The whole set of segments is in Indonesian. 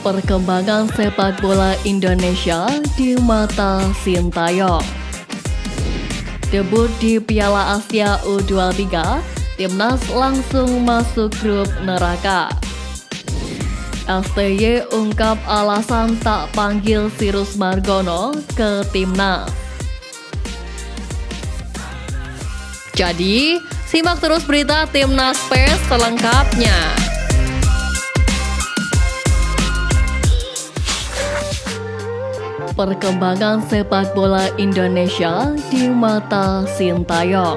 Perkembangan sepak bola Indonesia di mata Sintayong. Debut di Piala Asia U23, Timnas langsung masuk grup neraka. STY ungkap alasan tak panggil Sirus Margono ke Timnas. Jadi, simak terus berita Timnas PES selengkapnya. Perkembangan sepak bola Indonesia di mata Sintayong.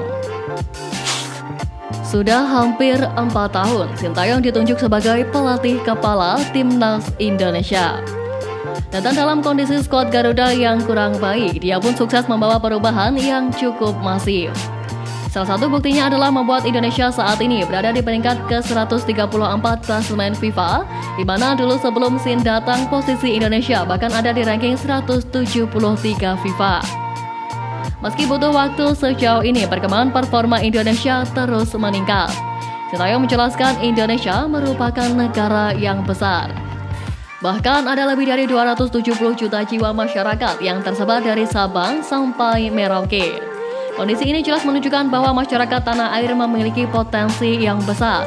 Sudah hampir 4 tahun Sintayong ditunjuk sebagai pelatih kepala Timnas Indonesia. Dan dalam kondisi skuad Garuda yang kurang baik, dia pun sukses membawa perubahan yang cukup masif. Salah satu buktinya adalah membuat Indonesia saat ini berada di peringkat ke-134 klasemen FIFA, di mana dulu sebelum Sin datang posisi Indonesia bahkan ada di ranking 173 FIFA. Meski butuh waktu sejauh ini, perkembangan performa Indonesia terus meningkat. Sintayong menjelaskan Indonesia merupakan negara yang besar. Bahkan ada lebih dari 270 juta jiwa masyarakat yang tersebar dari Sabang sampai Merauke. Kondisi ini jelas menunjukkan bahwa masyarakat tanah air memiliki potensi yang besar.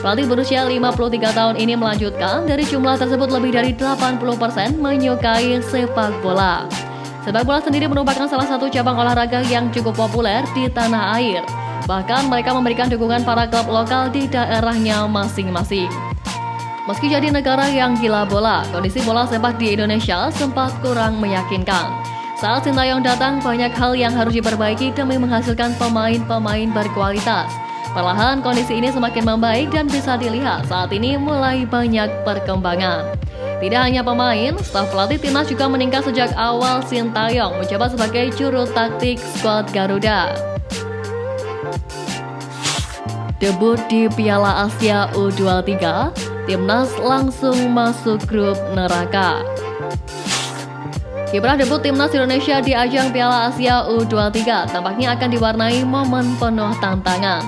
Pelatih berusia 53 tahun ini melanjutkan, dari jumlah tersebut lebih dari 80% menyukai sepak bola. Sepak bola sendiri merupakan salah satu cabang olahraga yang cukup populer di tanah air. Bahkan mereka memberikan dukungan para klub lokal di daerahnya masing-masing. Meski jadi negara yang gila bola, kondisi bola sepak di Indonesia sempat kurang meyakinkan. Saat Sintayong datang, banyak hal yang harus diperbaiki demi menghasilkan pemain-pemain berkualitas. Perlahan kondisi ini semakin membaik dan bisa dilihat saat ini mulai banyak perkembangan. Tidak hanya pemain, staf pelatih timnas juga meningkat sejak awal Sintayong menjabat sebagai juru taktik skuad Garuda. Debut di Piala Asia U23, timnas langsung masuk grup neraka. Kiprah debut timnas Indonesia di ajang Piala Asia U23 tampaknya akan diwarnai momen penuh tantangan.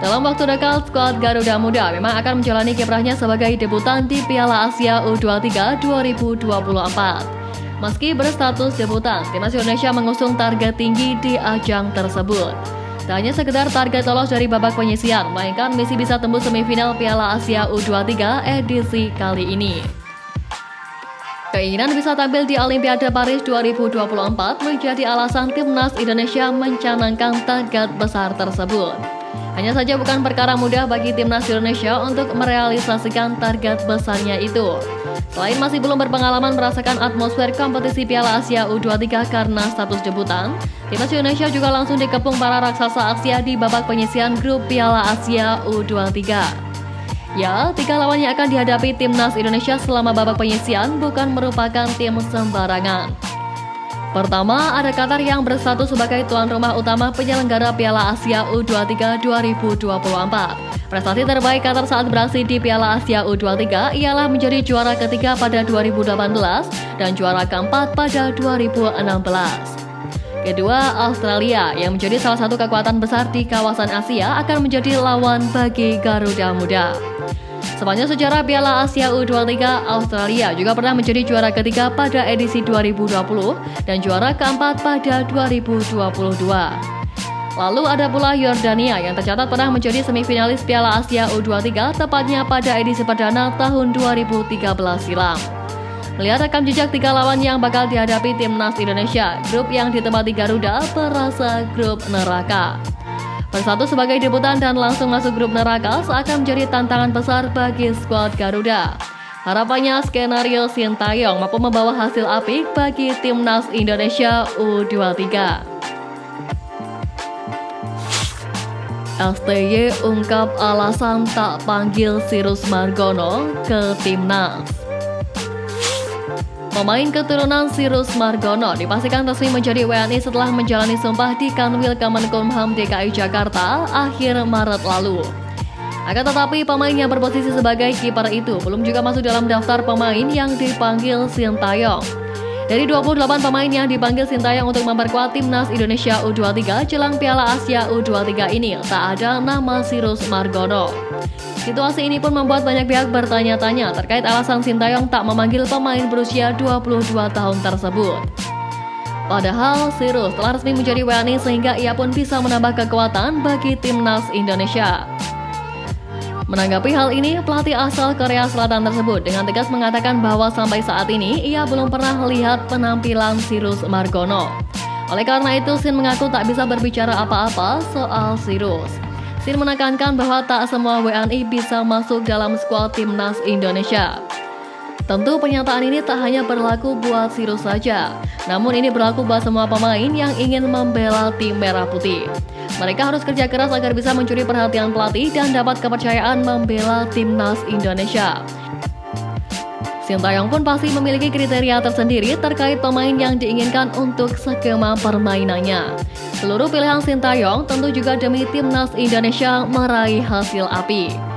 Dalam waktu dekat, skuad Garuda Muda memang akan menjalani kiprahnya sebagai debutan di Piala Asia U23 2024. Meski berstatus debutan, timnas Indonesia mengusung target tinggi di ajang tersebut. Tak hanya sekedar target lolos dari babak penyisian, melainkan misi bisa tembus semifinal Piala Asia U23 edisi kali ini. Keinginan bisa tampil di Olimpiade Paris 2024 menjadi alasan timnas Indonesia mencanangkan target besar tersebut. Hanya saja bukan perkara mudah bagi timnas Indonesia untuk merealisasikan target besarnya itu. Selain masih belum berpengalaman merasakan atmosfer kompetisi Piala Asia U23 karena status debutan, timnas Indonesia juga langsung dikepung para raksasa Asia di babak penyisian grup Piala Asia U23. Ya, 3 lawan yang akan dihadapi timnas Indonesia selama babak penyisian bukan merupakan tim sembarangan. Pertama, ada Qatar yang berstatus sebagai tuan rumah utama penyelenggara Piala Asia U23 2024. Prestasi terbaik Qatar saat beraksi di Piala Asia U23 ialah menjadi juara ketiga pada 2018 dan juara keempat pada 2016. Kedua, Australia yang menjadi salah satu kekuatan besar di kawasan Asia akan menjadi lawan bagi Garuda Muda. Sepanjang sejarah Piala Asia U23, Australia juga pernah menjadi juara ketiga pada edisi 2020 dan juara keempat pada 2022. Lalu ada pula Yordania yang tercatat pernah menjadi semifinalis Piala Asia U23 tepatnya pada edisi perdana tahun 2013 silam. Melihat rekam jejak 3 lawan yang bakal dihadapi timnas Indonesia, grup yang ditempati Garuda berasa grup neraka. Bersatu sebagai debutan dan langsung masuk grup neraka seakan menjadi tantangan besar bagi skuad Garuda. Harapannya skenario Sintayong mampu membawa hasil apik bagi timnas Indonesia U23. STY ungkap alasan tak panggil Sirus Margono ke timnas. Pemain keturunan Sirus Margono dipastikan resmi menjadi WNI setelah menjalani sumpah di Kanwil Kemenkumham DKI Jakarta akhir Maret lalu. Akan tetapi pemain yang berposisi sebagai kiper itu belum juga masuk dalam daftar pemain yang dipanggil Sintayong. Dari 28 pemain yang dipanggil Sintayong untuk memperkuat timnas Indonesia U23 jelang Piala Asia U23 ini, tak ada nama Sirus Margono. Situasi ini pun membuat banyak pihak bertanya-tanya terkait alasan Sintayong tak memanggil pemain berusia 22 tahun tersebut. Padahal Sirus telah resmi menjadi WNI sehingga ia pun bisa menambah kekuatan bagi timnas Indonesia. Menanggapi hal ini, pelatih asal Korea Selatan tersebut dengan tegas mengatakan bahwa sampai saat ini ia belum pernah melihat penampilan Sirus Margono. Oleh karena itu, Sin mengaku tak bisa berbicara apa-apa soal Sirus. Sin menekankan bahwa tak semua WNI bisa masuk dalam skuad timnas Indonesia. Tentu pernyataan ini tak hanya berlaku buat Sirus saja, namun ini berlaku buat semua pemain yang ingin membela tim merah putih. Mereka harus kerja keras agar bisa mencuri perhatian pelatih dan dapat kepercayaan membela timnas Indonesia. Sintayong pun pasti memiliki kriteria tersendiri terkait pemain yang diinginkan untuk skema permainannya. Seluruh pilihan Sintayong tentu juga demi timnas Indonesia meraih hasil api.